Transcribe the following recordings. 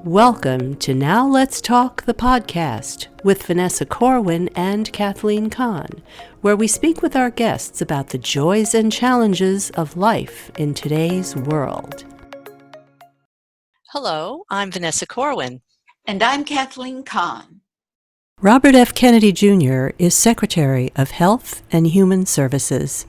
Welcome to Now Let's Talk, the podcast with Vanessa Corwin and Kathleen Kahn, where we speak with our guests about the joys and challenges of life in today's world. Hello, I'm Vanessa Corwin. And I'm Kathleen Kahn. Robert F. Kennedy Jr. is Secretary of Health and Human Services.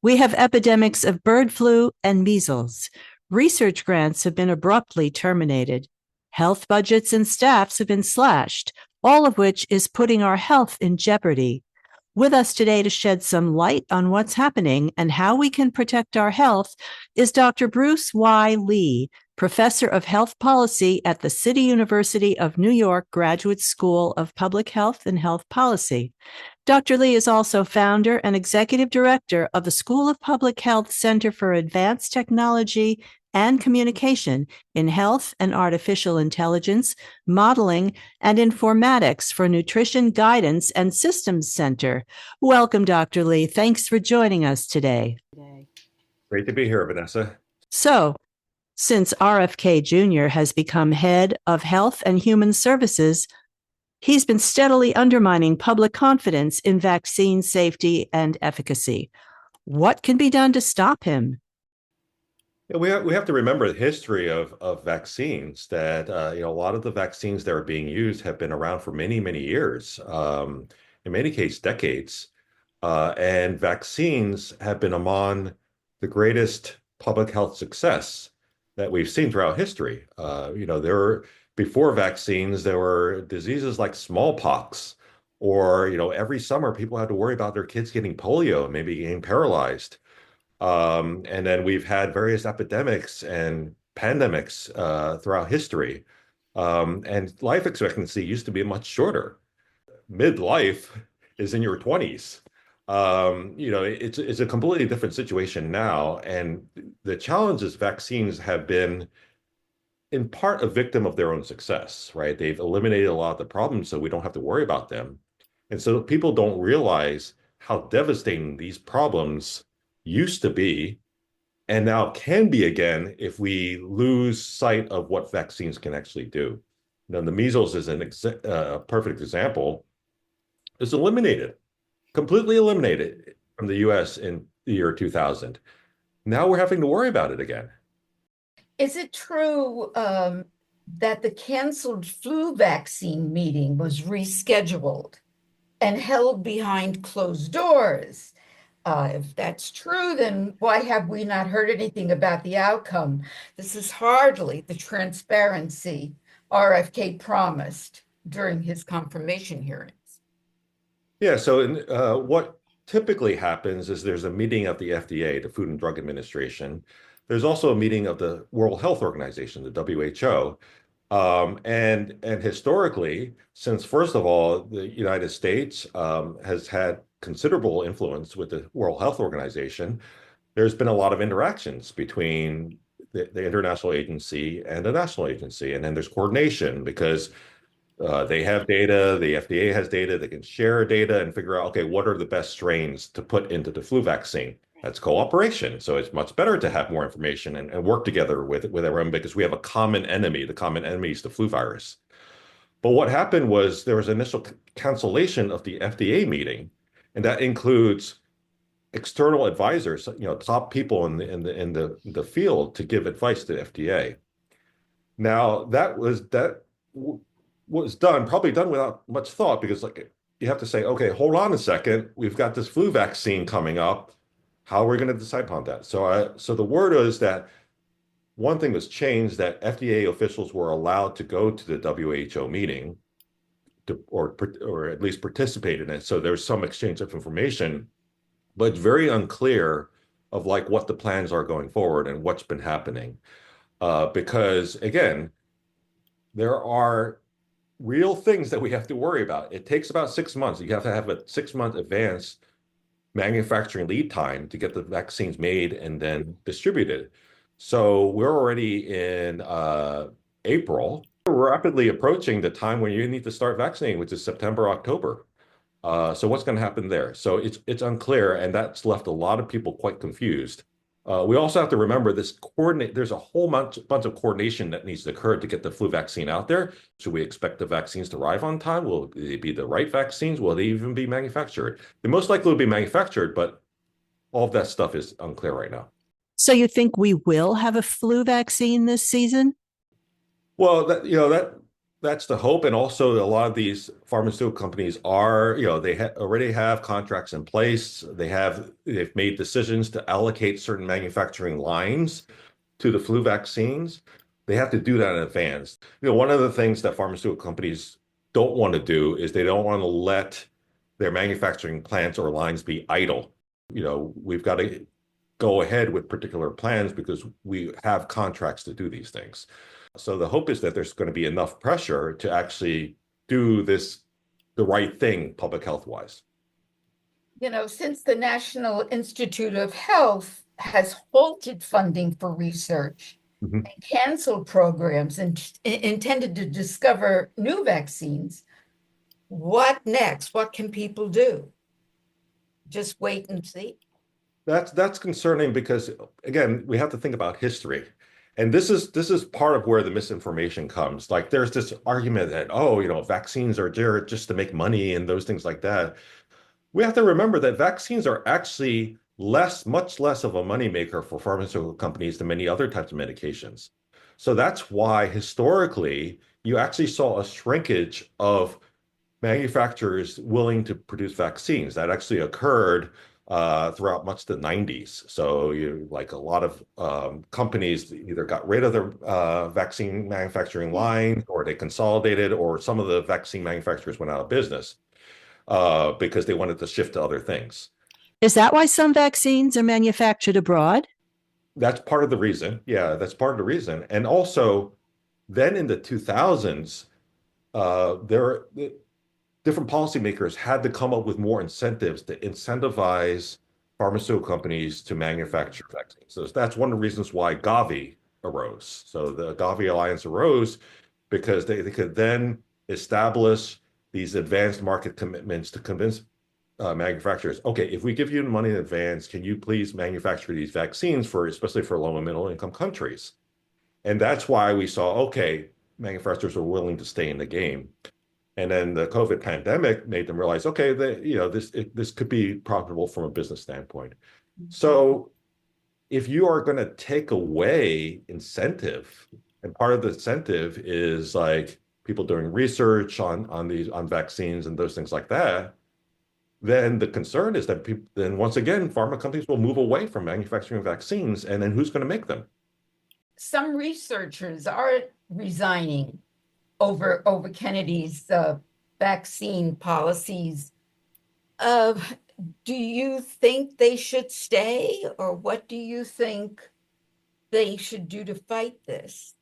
We have epidemics of bird flu and measles. Research grants have been abruptly terminated. Health budgets and staffs have been slashed, all of which is putting our health in jeopardy. With us today to shed some light on what's happening and how we can protect our health is Dr. Bruce Y. Lee, Professor of Health Policy at the City University of New York Graduate School of Public Health and Health Policy. Dr. Lee is also founder and executive director of the School of Public Health Center for Advanced Technology and Communication in Health and Artificial Intelligence, Modeling, and Informatics for Nutrition Guidance and Systems Center. Welcome, Dr. Lee. Thanks for joining us today. Great to be here, Vanessa. So, since RFK Jr. has become head of Health and Human Services, he's been steadily undermining public confidence in vaccine safety and efficacy. What can be done to stop him? Yeah, we have to remember the history of vaccines, that a lot of the vaccines that are being used have been around for many, many years, in many cases, decades. And vaccines have been among the greatest public health success that we've seen throughout history. Before vaccines, there were diseases like smallpox, or, every summer people had to worry about their kids getting polio and maybe getting paralyzed. And then we've had various epidemics and pandemics throughout history. And life expectancy used to be much shorter. Midlife is in your 20s. It's a completely different situation now. And the challenges vaccines have been in part a victim of their own success, right? They've eliminated a lot of the problems, so we don't have to worry about them. And so people don't realize how devastating these problems used to be, and now can be again if we lose sight of what vaccines can actually do. The measles is a perfect example. It's completely eliminated from the US in the year 2000. Now we're having to worry about it again. Is it true that the canceled flu vaccine meeting was rescheduled and held behind closed doors? If that's true, then why have we not heard anything about the outcome? This is hardly the transparency RFK promised during his confirmation hearings. Yeah, so what typically happens is there's a meeting of the FDA, the Food and Drug Administration. There's also a meeting of the World Health Organization, the WHO. And historically, since first of all, the United States has had considerable influence with the World Health Organization, there's been a lot of interactions between the international agency and the national agency. And then there's coordination because they have data, the FDA has data, they can share data and figure out, okay, what are the best strains to put into the flu vaccine? That's cooperation. So it's much better to have more information and work together with everyone because we have a common enemy. The common enemy is the flu virus. But what happened was there was initial cancellation of the FDA meeting, and that includes external advisors, top people in the field to give advice to the FDA. Now that was probably done without much thought, because you have to say, okay, hold on a second, we've got this flu vaccine coming up. How are we going to decide upon that? So the word is that one thing was changed, that FDA officials were allowed to go to the WHO meeting or at least participate in it. So there's some exchange of information, but it's very unclear of what the plans are going forward and what's been happening. Because again, there are real things that we have to worry about. It takes about 6 months. You have to have a 6-month advance manufacturing lead time to get the vaccines made and then distributed. So we're already in April. We're rapidly approaching the time when you need to start vaccinating, which is September, October. So what's going to happen there? So it's unclear, and that's left a lot of people quite confused. We also have to remember this coordinate. There's a whole bunch of coordination that needs to occur to get the flu vaccine out there. Should we expect the vaccines to arrive on time? Will they be the right vaccines? Will they even be manufactured? They most likely will be manufactured, but all of that stuff is unclear right now. So you think we will have a flu vaccine this season? Well, that's the hope, and also a lot of these pharmaceutical companies are, they already have contracts in place. They've made decisions to allocate certain manufacturing lines to the flu vaccines. They have to do that in advance. One of the things that pharmaceutical companies don't want to do is they don't want to let their manufacturing plants or lines be idle. We've got to go ahead with particular plans because we have contracts to do these things. So the hope is that there's going to be enough pressure to actually do the right thing public health wise. Since the National Institute of Health has halted funding for research and canceled programs intended to discover new vaccines, what next? What can people do? Just wait and see? That's concerning because, again, we have to think about history. And this is part of where the misinformation comes. Like there's this argument that, vaccines are there just to make money and those things like that. We have to remember that vaccines are actually much less of a moneymaker for pharmaceutical companies than many other types of medications. So that's why historically you actually saw a shrinkage of manufacturers willing to produce vaccines. That actually occurred throughout much of the 90s. So a lot of companies either got rid of their vaccine manufacturing line, or they consolidated, or some of the vaccine manufacturers went out of business because they wanted to shift to other things. Is that why some vaccines are manufactured abroad? That's part of the reason. Yeah, that's part of the reason. And also, then in the 2000s, different policymakers had to come up with more incentives to incentivize pharmaceutical companies to manufacture vaccines. So that's one of the reasons why Gavi arose. So the Gavi Alliance arose because they could then establish these advanced market commitments to convince manufacturers, okay, if we give you the money in advance, can you please manufacture these vaccines especially for low and middle income countries? And that's why we saw, okay, manufacturers are willing to stay in the game. And then the COVID pandemic made them realize, okay, this could be profitable from a business standpoint. So if you are going to take away incentive, and part of the incentive is like people doing research on vaccines and those things like that, then the concern is that then once again, pharma companies will move away from manufacturing vaccines, and then who's going to make them? Some researchers are resigning over Kennedy's vaccine policies. Do you think they should stay, or what do you think they should do to fight this?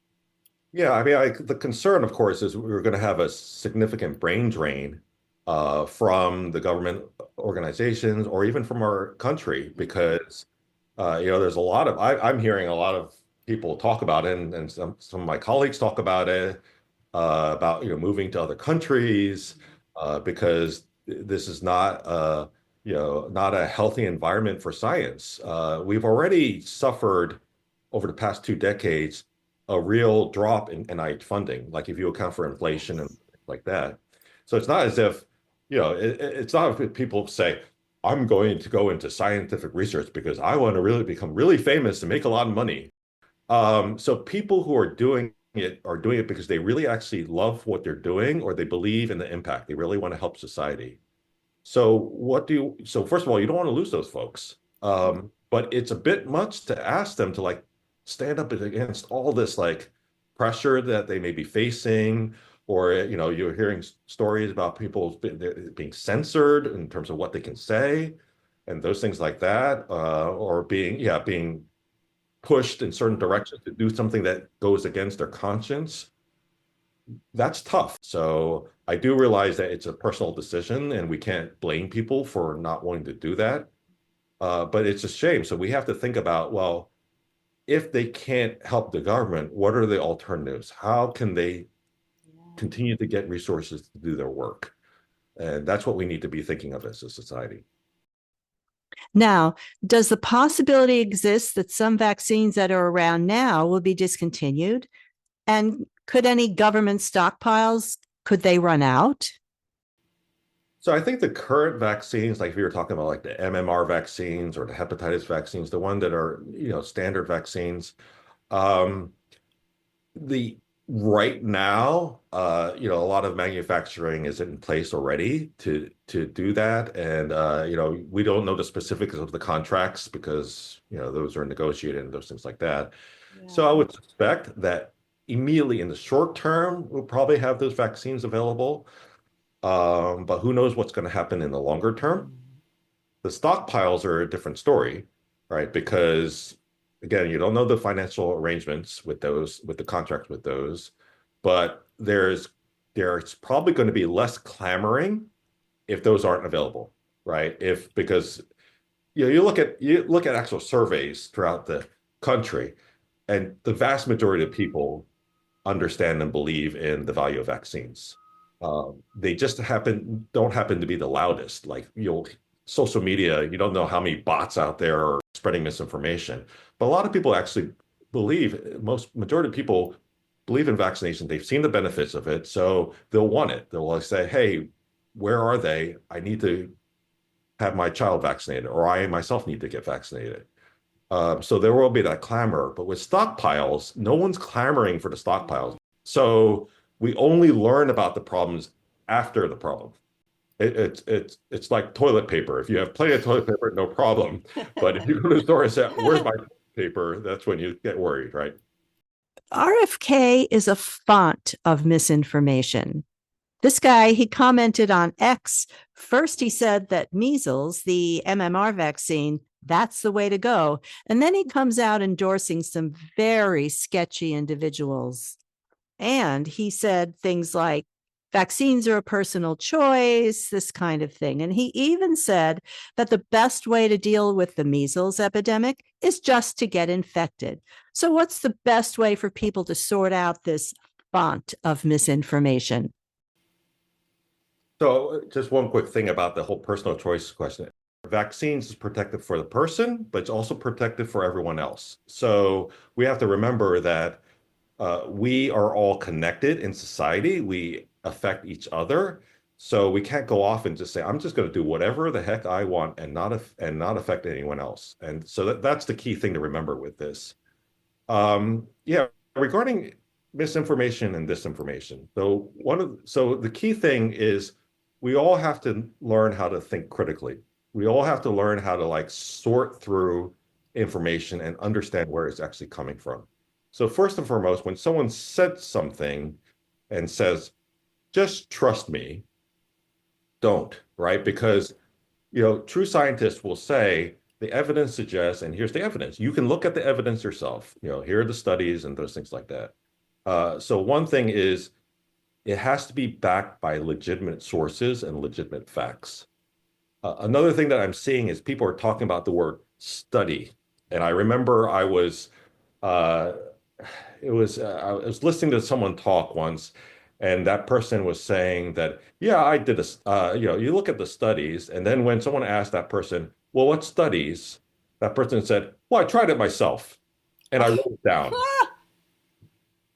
Yeah, I mean, the concern, of course, is we're going to have a significant brain drain from the government organizations or even from our country because, there's a lot of, I'm hearing a lot of people talk about it, and some of my colleagues talk about it, about moving to other countries because this is not not a healthy environment for science. We've already suffered over the past 2 decades a real drop in NIH funding, like if you account for inflation and like that. So it's not as if it's not if people say, I'm going to go into scientific research because I want to really become really famous and make a lot of money. So people who are doing it because they really actually love what they're doing, or they believe in the impact. They really want to help society. So first of all, you don't want to lose those folks. But it's a bit much to ask them to stand up against all this pressure that they may be facing, or you're hearing stories about people being censored in terms of what they can say and those things like that, or being pushed in certain directions to do something that goes against their conscience. That's tough. So I do realize that it's a personal decision and we can't blame people for not wanting to do that. But it's a shame. So we have to think about, well, if they can't help the government, what are the alternatives? How can they continue to get resources to do their work? And that's what we need to be thinking of as a society. Now, does the possibility exist that some vaccines that are around now will be discontinued? And could any government stockpiles, could they run out? So I think the current vaccines, like if you were talking about like the MMR vaccines or the hepatitis vaccines, the one that are, standard vaccines, um, the right now, a lot of manufacturing is in place already to do that. And we don't know the specifics of the contracts because, those are negotiated and those things like that. So I would suspect that immediately in the short term, we'll probably have those vaccines available. But who knows what's going to happen in the longer term? The stockpiles are a different story, right? Because again, you don't know the financial arrangements with those, with the contracts with those, but there's probably going to be less clamoring if those aren't available, right? If because you look at actual surveys throughout the country, and the vast majority of people understand and believe in the value of vaccines. They just don't happen to be the loudest. Like social media, you don't know how many bots out there are spreading misinformation. But a lot of people actually majority of people believe in vaccination. They've seen the benefits of it, so they'll want it. They'll like say, hey, where are they? I need to have my child vaccinated, or I myself need to get vaccinated. So there will be that clamor. But with stockpiles, no one's clamoring for the stockpiles. So we only learn about the problems after the problem. It's like toilet paper. If you have plenty of toilet paper, no problem. But if you go to the store and say, "Where's my toilet paper?" That's when you get worried, right? RFK is a font of misinformation. This guy, he commented on X. First, he said that measles, the MMR vaccine, that's the way to go. And then he comes out endorsing some very sketchy individuals. And he said things like, vaccines are a personal choice, this kind of thing. And he even said that the best way to deal with the measles epidemic is just to get infected. So what's the best way for people to sort out this font of misinformation? So just one quick thing about the whole personal choice question. Vaccines is protective for the person, but it's also protective for everyone else. So we have to remember that we are all connected in society. We affect each other. So we can't go off and just say, I'm just going to do whatever the heck I want and not affect anyone else. And so that's the key thing to remember with this. Regarding misinformation and disinformation. So the key thing is we all have to learn how to think critically. We all have to learn how to like sort through information and understand where it's actually coming from. So first and foremost, when someone said something and says, just trust me, don't, right? Because, true scientists will say the evidence suggests, and here's the evidence. You can look at the evidence yourself. Here are the studies and those things like that. So one thing is it has to be backed by legitimate sources and legitimate facts. Another thing that I'm seeing is people are talking about the word study. And I remember I was listening to someone talk once, and that person was saying that, yeah, I did you look at the studies, and then when someone asked that person, well, what studies? That person said, well, I tried it myself, and I wrote it down.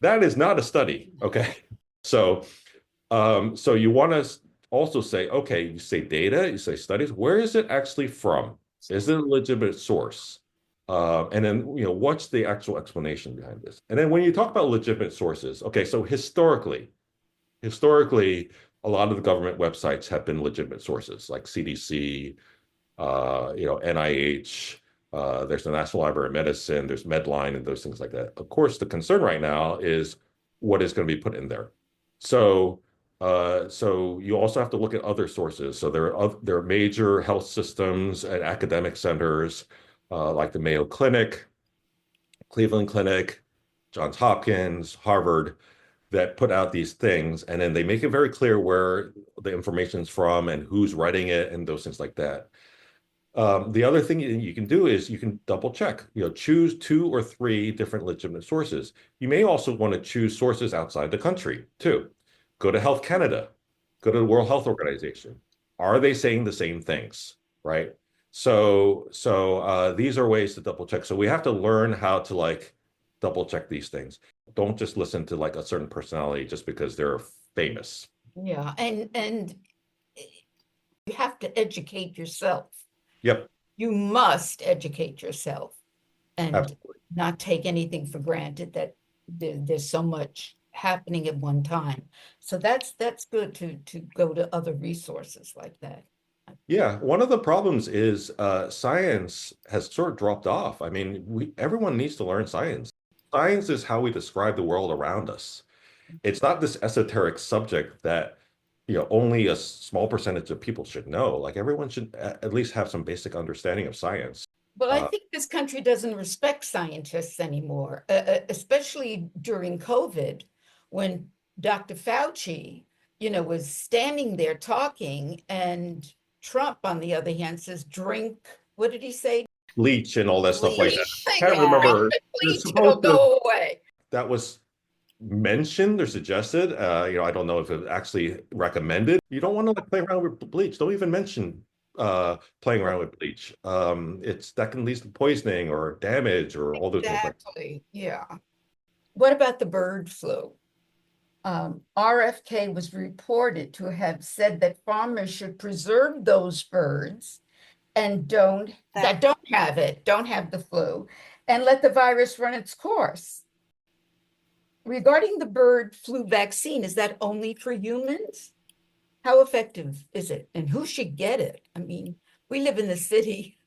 That is not a study, okay? So you want to also say, okay, you say data, you say studies, where is it actually from? Is it a legitimate source? And then, what's the actual explanation behind this? And then when you talk about legitimate sources, okay, so historically, a lot of the government websites have been legitimate sources like CDC, NIH, there's the National Library of Medicine, there's Medline and those things like that. Of course, the concern right now is what is going to be put in there. So you also have to look at other sources. So there are major health systems and academic centers, like the Mayo Clinic, Cleveland Clinic, Johns Hopkins, Harvard, that put out these things, and then they make it very clear where the information's from and who's writing it and those things like that. The other thing you can do is you can double check, choose 2 or 3 different legitimate sources. You may also want to choose sources outside the country too. Go to Health Canada, go to the World Health Organization. Are they saying the same things, right? These are ways to double check. So we have to learn how to like double check these things. Don't just listen to like a certain personality just because they're famous. Yeah, and you have to educate yourself. Yep, You must educate yourself and absolutely. not take anything for granted that there's so much happening at one time. So that's good to go to other resources like that. Yeah, one of the problems is science has sort of dropped off. I mean, everyone needs to learn science. Science is how we describe the world around us. It's not this esoteric subject that, only a small percentage of people should know. Like everyone should at least have some basic understanding of science. Well, I Uh, think this country doesn't respect scientists anymore, especially during COVID, when Dr. Fauci, was standing there talking, and Trump, on the other hand, says, drink, what did he say? Bleach and all that stuff like that. Bleach. I can't Yeah, remember. They're bleach, it'll supposed to, go away. that was mentioned or suggested. I don't know if it actually recommended. You don't want to like play around with bleach. Don't even mention playing around with bleach. That can lead to poisoning or damage or all those things like that. Exactly, yeah. What about the bird flu? RFK was reported to have said that farmers should preserve those birds and don't have the flu, and let the virus run its course. Regarding the bird flu vaccine, is that only for humans? How effective is it, and who should get it? I mean, we live in the city.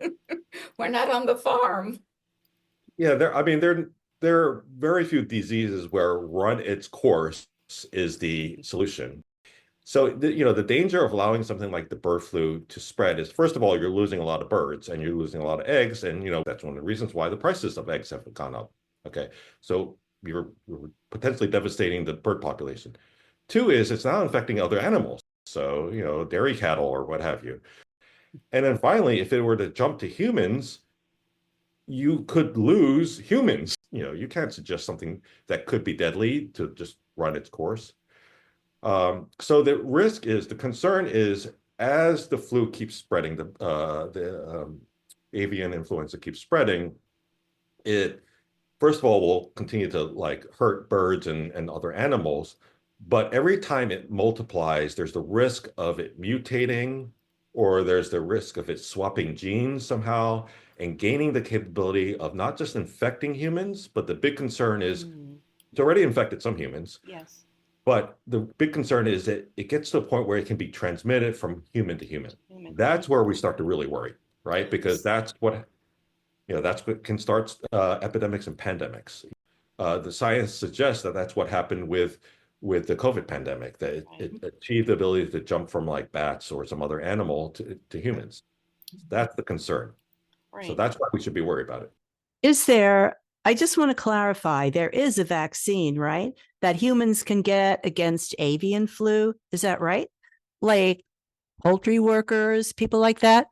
We're not on the farm. Yeah, there are very few diseases where run its course is the solution. So the danger of allowing something like the bird flu to spread is, first of all, you're losing a lot of birds and you're losing a lot of eggs, and that's one of the reasons why the prices of eggs have gone up. Okay, so you're potentially devastating the bird population. Two is it's now infecting other animals, so dairy cattle or what have you. And then finally, if it were to jump to humans, you could lose humans. You can't suggest something that could be deadly to just run its course. So the concern is, as the flu keeps spreading, the avian influenza keeps spreading, it first of all will continue to like hurt birds and other animals. But every time it multiplies, there's the risk of it mutating, or there's the risk of it swapping genes somehow and gaining the capability of not just infecting humans, but the big concern is it's already infected some humans. Yes. But the big concern is that it gets to a point where it can be transmitted from human to human. That's where we start to really worry, right? Because that's what can start epidemics and pandemics. The science suggests that that's what happened with the COVID pandemic, that it achieved the ability to jump from like bats or some other animal to humans. That's the concern. Right. So that's why we should be worried about it. I just want to clarify, there is a vaccine, right, that humans can get against avian flu. Is that right? Like poultry workers, people like that?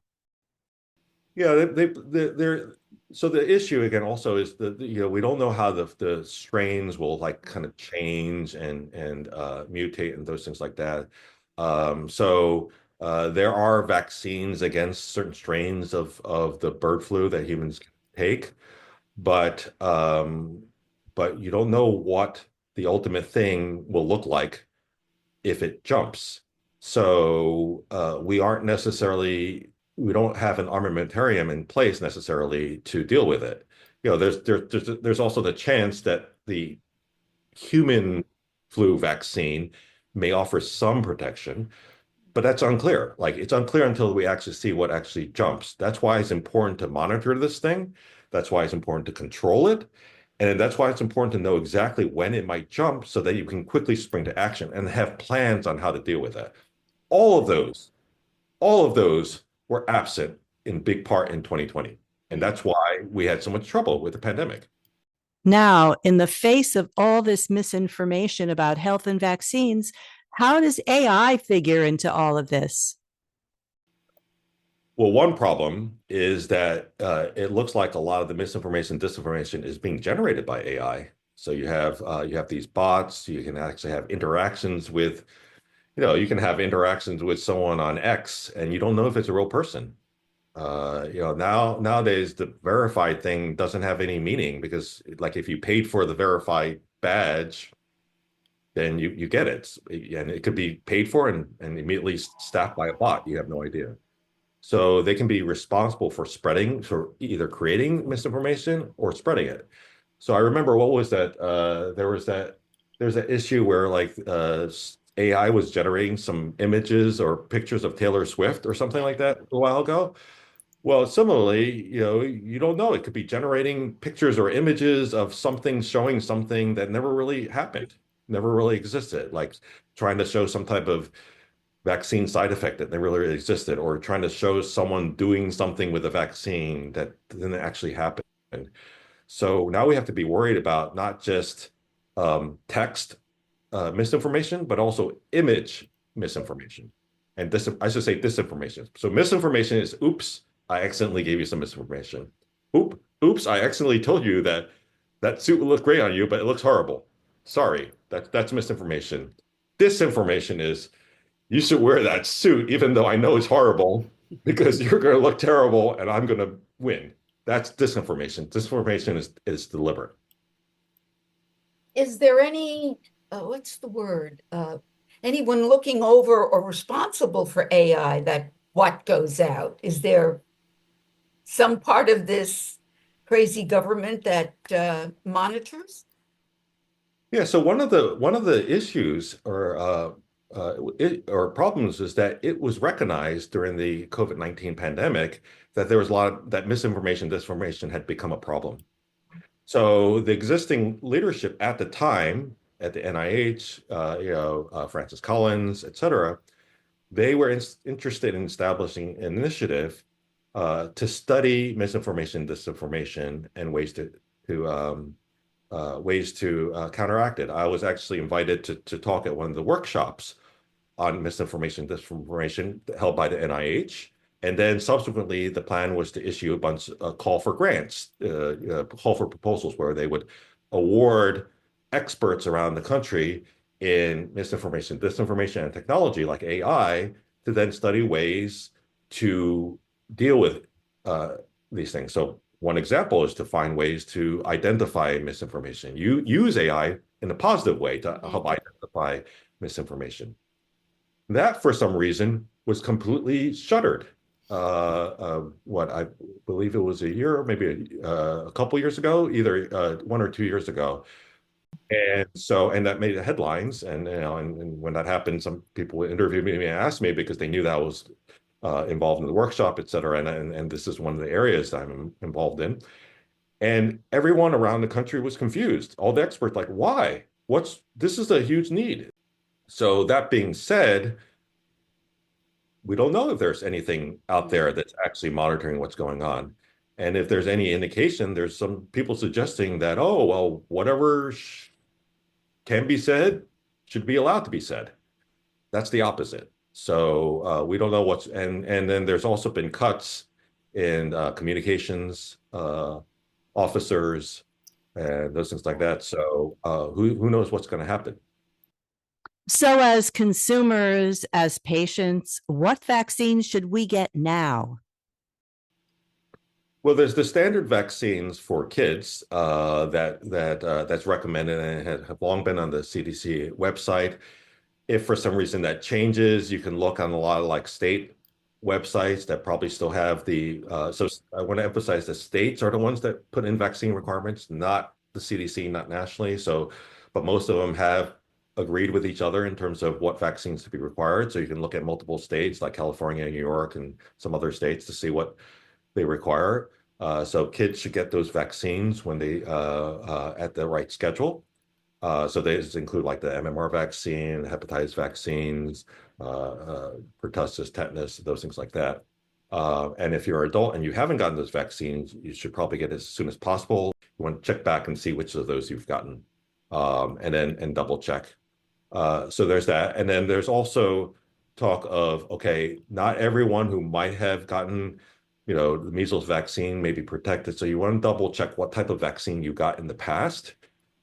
Yeah, so the issue again also is we don't know how the strains will like kind of change and mutate and those things like that. There are vaccines against certain strains of the bird flu that humans can take, but you don't know what the ultimate thing will look like if it jumps. So we don't have an armamentarium in place necessarily to deal with it. There's also the chance that the human flu vaccine may offer some protection, but that's unclear. Like it's unclear until we actually see what actually jumps. That's why it's important to monitor this thing. That's why it's important to control it. And that's why it's important to know exactly when it might jump so that you can quickly spring to action and have plans on how to deal with that. All of those were absent in big part in 2020. And that's why we had so much trouble with the pandemic. Now, in the face of all this misinformation about health and vaccines, how does AI figure into all of this? Well, one problem is that it looks like a lot of the misinformation, disinformation is being generated by AI. So you have these bots. You can actually have interactions with, you can have interactions with someone on X, and you don't know if it's a real person. Nowadays the verified thing doesn't have any meaning because like if you paid for the verified badge, then you get it. And it could be paid for and immediately staffed by a bot. You have no idea. So they can be responsible for either creating misinformation or spreading it. So I remember what was that? There's that issue where like AI was generating some images or pictures of Taylor Swift or something like that a while ago. Well, similarly, you don't know. It could be generating pictures or images of something showing something that never really happened, never really existed, like trying to show some type of vaccine side effect that never really existed, or trying to show someone doing something with a vaccine that didn't actually happen. So now we have to be worried about not just text misinformation, but also image misinformation. And I should say disinformation. So misinformation is, oops, I accidentally gave you some misinformation. Oops, I accidentally told you that that suit will look great on you, but it looks horrible. Sorry, that's misinformation. Disinformation is, you should wear that suit even though I know it's horrible because you're going to look terrible and I'm going to win. That's disinformation. Disinformation is deliberate. Is there any, what's the word? Anyone looking over or responsible for AI that what goes out? Is there some part of this crazy government that monitors? Yeah, so one of the issues or problems is that it was recognized during the COVID-19 pandemic that there was a lot of that misinformation, disinformation had become a problem. So the existing leadership at the time at the NIH, Francis Collins, et cetera, they were interested in establishing an initiative to study misinformation, disinformation, and ways to counteract it. I was actually invited to talk at one of the workshops on misinformation, disinformation held by the NIH. And then subsequently, the plan was to issue a call for grants, call for proposals where they would award experts around the country in misinformation, disinformation, and technology like AI to then study ways to deal with these things. So one example is to find ways to identify misinformation. You use AI in a positive way to help identify misinformation. That, for some reason, was completely shuttered. What I believe it was a year, maybe a couple years ago, either 1 or 2 years ago. And that made the headlines. And when that happened, some people interviewed me and asked me because they knew that I was involved in the workshop, et cetera. And this is one of the areas that I'm involved in. And everyone around the country was confused. All the experts, like, why? This is a huge need. So that being said, we don't know if there's anything out there that's actually monitoring what's going on. And if there's any indication, there's some people suggesting that, oh, well, whatever can be said should be allowed to be said. That's the opposite. So we don't know and then there's also been cuts in communications officers and those things like that. So who knows what's going to happen? So, as consumers, as patients, what vaccines should we get now? Well, there's the standard vaccines for kids that's recommended and have long been on the CDC website. If for some reason that changes, you can look on a lot of like state websites that probably still have so I want to emphasize the states are the ones that put in vaccine requirements, not the CDC, not nationally. But most of them have agreed with each other in terms of what vaccines to be required. So you can look at multiple states like California, New York, and some other states to see what they require. So kids should get those vaccines when they at the right schedule. So these include like the MMR vaccine, hepatitis vaccines, pertussis, tetanus, those things like that. And if you're an adult and you haven't gotten those vaccines, you should probably get it as soon as possible. You want to check back and see which of those you've gotten, and double check. So there's that. And then there's also talk of, okay, not everyone who might have gotten, the measles vaccine may be protected. So you want to double check what type of vaccine you got in the past.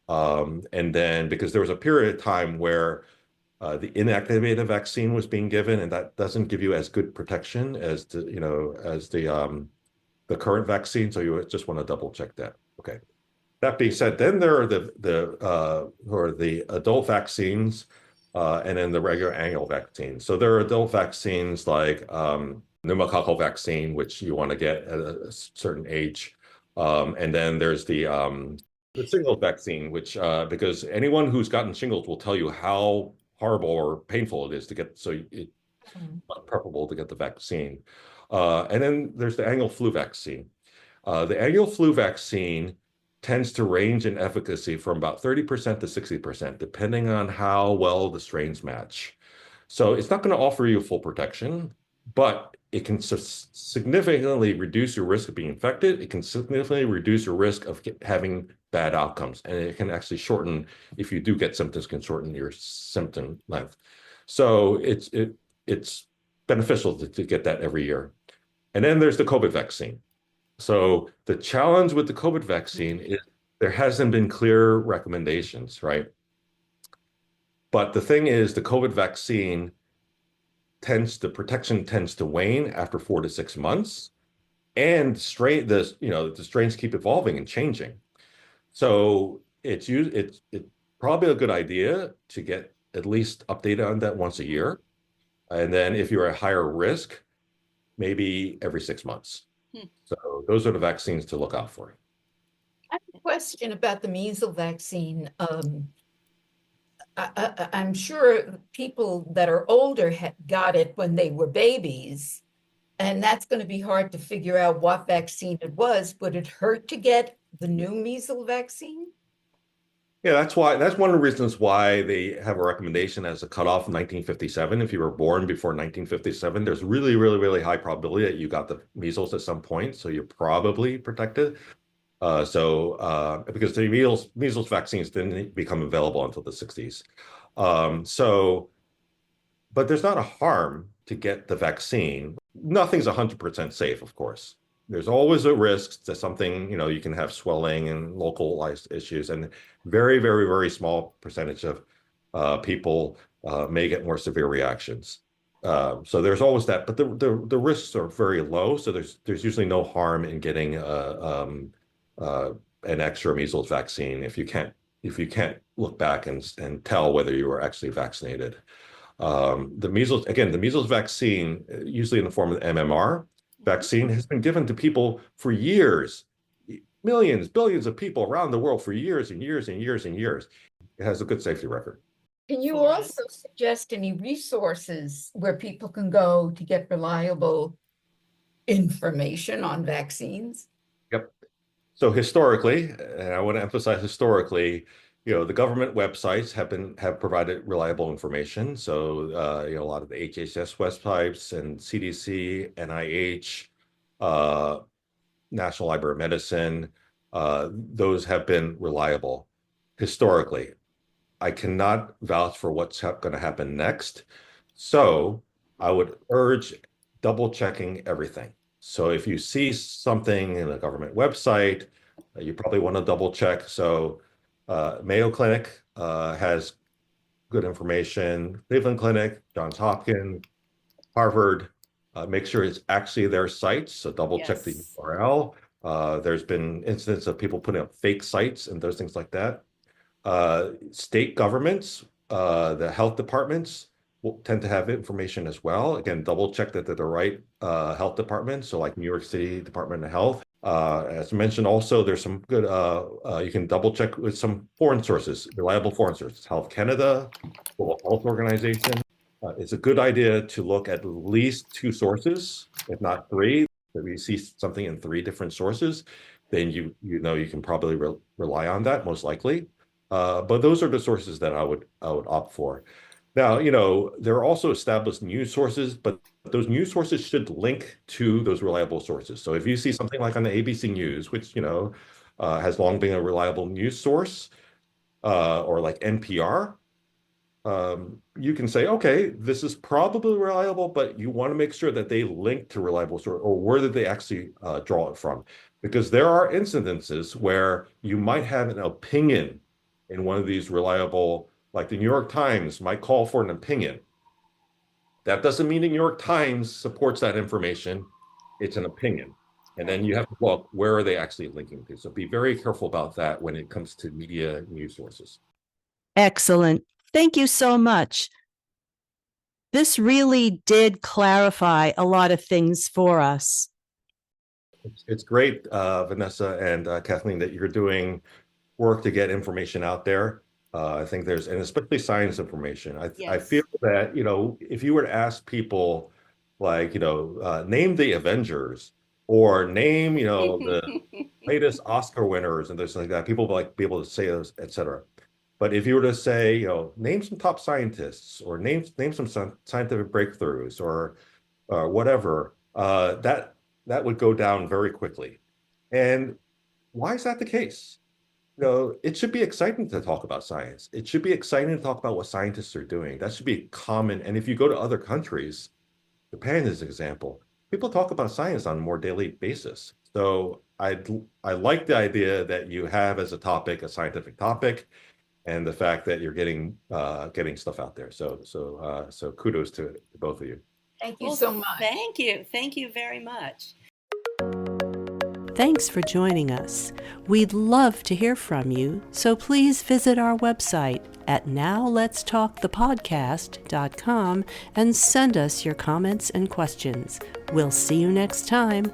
And then because there was a period of time where The inactivated vaccine was being given, and that doesn't give you as good protection as the current vaccine. So you just want to double check that. Okay. That being said, then there are the adult vaccines, and then the regular annual vaccines. So there are adult vaccines like pneumococcal vaccine, which you want to get at a certain age, and then there's the shingles vaccine, which because anyone who's gotten shingles will tell you how horrible or painful it is to get. So it's preferable to get the vaccine. And then there's the annual flu vaccine. The annual flu vaccine tends to range in efficacy from about 30% to 60%, depending on how well the strains match. So it's not going to offer you full protection, but it can significantly reduce your risk of being infected. It can significantly reduce your risk of having bad outcomes. And it can actually shorten, if you do get symptoms, can shorten your symptom length. So it's beneficial to get that every year. And then there's the COVID vaccine. So the challenge with the COVID vaccine is there hasn't been clear recommendations, right? But the thing is, the COVID vaccine the protection tends to wane after 4 to 6 months, and the strains keep evolving and changing. So it's probably a good idea to get at least updated on that once a year. And then if you're at higher risk, maybe every 6 months. So those are the vaccines to look out for. I have a question about the measles vaccine. I'm sure people that are older got it when they were babies, and that's going to be hard to figure out what vaccine it was. Would it hurt to get the new measles vaccine? Yeah, that's one of the reasons why they have a recommendation as a cutoff in 1957. If you were born before 1957, there's really, really, really high probability that you got the measles at some point, so you're probably protected. Because the measles vaccines didn't become available until the 60s. But there's not a harm to get the vaccine. Nothing's 100% safe, of course. There's always a risk that something, you can have swelling and localized issues, and very, very, very small percentage of people may get more severe reactions. So there's always that, but the risks are very low. So there's usually no harm in getting an extra measles vaccine if you can't look back and tell whether you were actually vaccinated. The measles vaccine, usually in the form of the MMR vaccine, has been given to people for years, millions, billions of people around the world for years and years and years and years. It has a good safety record. Can you also suggest any resources where people can go to get reliable information on vaccines? Yep. So historically, and I want to emphasize historically, the government websites have provided reliable information. So a lot of the HHS websites and CDC, NIH, National Library of Medicine, those have been reliable historically. I cannot vouch for what's going to happen next. So I would urge double checking everything. So if you see something in a government website, you probably want to double check. So Mayo Clinic has good information. Cleveland Clinic, Johns Hopkins, Harvard, make sure it's actually their sites. So double check the URL. There's been incidents of people putting up fake sites and those things like that. State governments, the health departments will tend to have information as well. Again, double check that they're the right health departments. So like New York City Department of Health. As mentioned, also, there's some good, you can double check with some foreign sources, reliable foreign sources, Health Canada, World Health Organization. It's a good idea to look at least 2 sources, if not 3. If you see something in 3 different sources, then you can probably rely on that, most likely. But those are the sources that I would opt for. Now, there are also established news sources, but those news sources should link to those reliable sources. So if you see something like on the ABC News, which, has long been a reliable news source, or like NPR, you can say, okay, this is probably reliable, but you want to make sure that they link to reliable source, or where did they actually draw it from? Because there are incidences where you might have an opinion in one of these reliable Like the New York Times might call for an opinion. That doesn't mean the New York Times supports that information. It's an opinion. And then you have to look, where are they actually linking to? So be very careful about that when it comes to media news sources. Excellent. Thank you so much. This really did clarify a lot of things for us. It's great, Vanessa and Kathleen, that you're doing work to get information out there. I think and especially science information. I Yes. feel that, if you were to ask people, like, name the Avengers or name, the latest Oscar winners and things like that, people will like be able to say those, et cetera. But if you were to say, name some top scientists or name some scientific breakthroughs or whatever, that would go down very quickly. And why is that the case? It should be exciting to talk about science. It should be exciting to talk about what scientists are doing. That should be common. And if you go to other countries, Japan is an example, people talk about science on a more daily basis. So I like the idea that you have as a topic, a scientific topic, and the fact that you're getting stuff out there. So kudos to both of you. Thank you Well, so much. Thank you. Thank you very much. Thanks for joining us. We'd love to hear from you, so please visit our website at nowletstalkthepodcast.com and send us your comments and questions. We'll see you next time.